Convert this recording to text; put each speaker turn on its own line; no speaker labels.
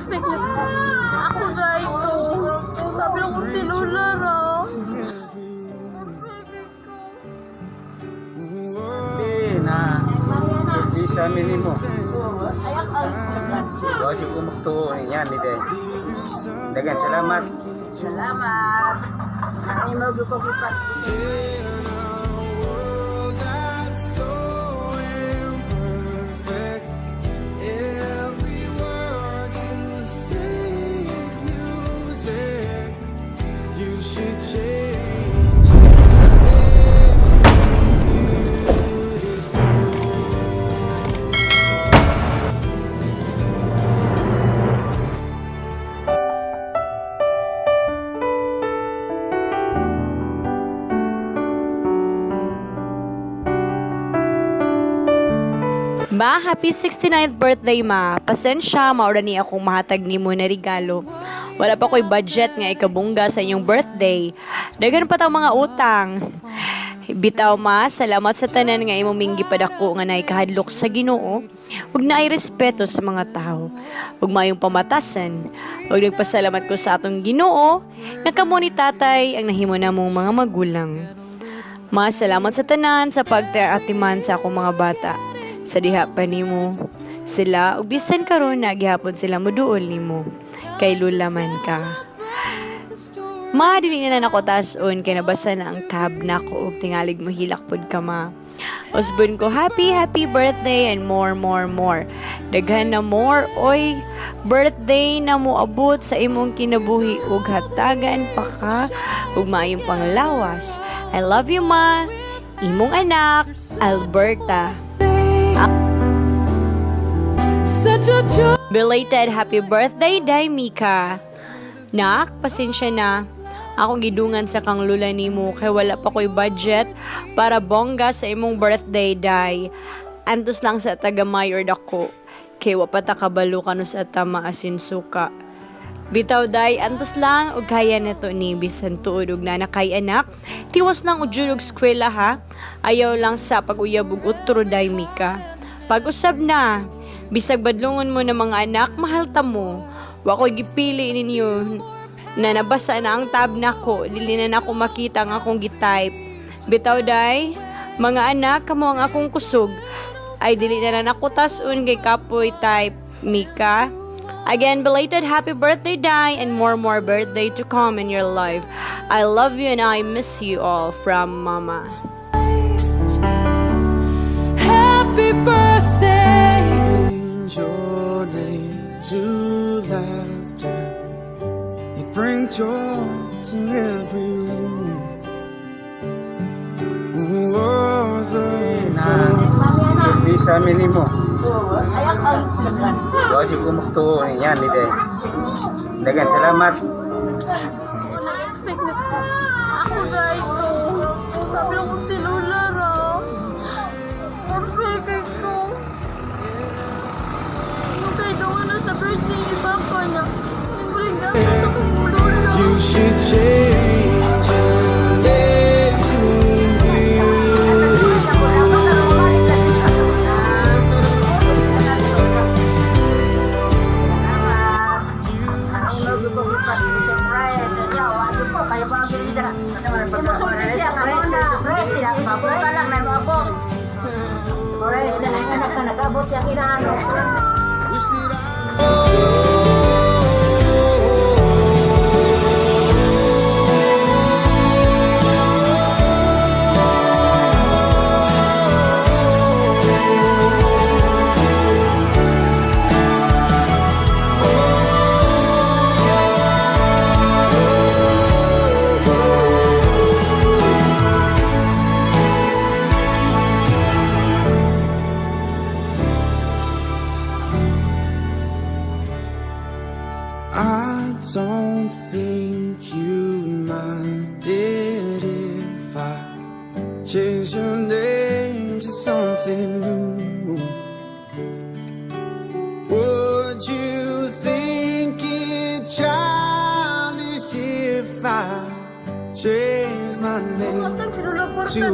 expect na ako dahil ito. Sabi lang kong silular ah.
Na surprisa nimu. Wajib ko magtuo yan ni day. Daghang salamat.
Salamat. Ang imo ko pipas.
Ma, happy 69th birthday, ma. Pasensya, maura ni akong mahatag nimo na regalo. Wala pa ko'y budget nga ikabungga sa inyong birthday. Dagan pa tang mga utang. Bitaw, ma, salamat sa tanan nga imong minggi padako nga naikahadlok sa Ginoo. Ug naay respeto sa mga tao. Ug mayong pamatasan. Ug nagpasalamat ko sa atong Ginoo nga kamo ni tatay ang nahimo namong mga magulang. Ma, salamat sa tanan sa pagtaatiman sa akong mga bata. Sa diha pa nimo sila ug bisan karon na gihapon sila moduol nimo kay lulaman ka. Ma, dili na nako tas-on kay nabasa na ang tab nako ug tingalig mo hilak pod ka, ma. Usbon ko, happy birthday and more. Daghan na more, oy. Birthday na mo abot sa imong kinabuhi ug hatagan pa ka ug maayong panglawas. I love you, ma. Imong anak, Alberta. Belated happy birthday, Day Mika. Nak, pasensya na. Akong gidungan sa kang lula nimo kay wala pa ko'y budget para bongga sa imong birthday, Day. Antos lang sa taga-mayor dako. Kay wapata kabalo kano sa tama asin suka. Bitaw, Day, antos lang ug kaya neto ni bisan tuod ug nanakay anak. Tiwas lang ujud og eskwela, ha. Ayaw lang sa pag-uyab ug utro, Day Mika. Pag-usab na. Bisag badlungon mo na mga anak, mahal ta mo. Wa ko'y gipili ninyo na nabasa na ang tab nako. Dili na nako makita ang akong gitype. Bitaw, Day, mga anak, kamo ang akong kusog. Ay dili na nako tas-on kay kapoy type, Mika. Again, belated happy birthday, Day, and more birthday to come in your life. I love you and I miss you all from Mama. Happy birthday!
Your name to laughter, you bring joy to every room.
Surprisa nimu. Wajib ko magtuo yan ni day. Daghang salamat.
Nag-expect na ako dahil ito. Sabi lang kong silular ah. Perfect ko. Nung kayo daw na sa birthday ni Papa na. Nagmuling na sa kumulula.
You should change your name to
Nag-abot yung Inahan.
I don't think you minded if I change your name to something new. Would you think it childish if I change my name to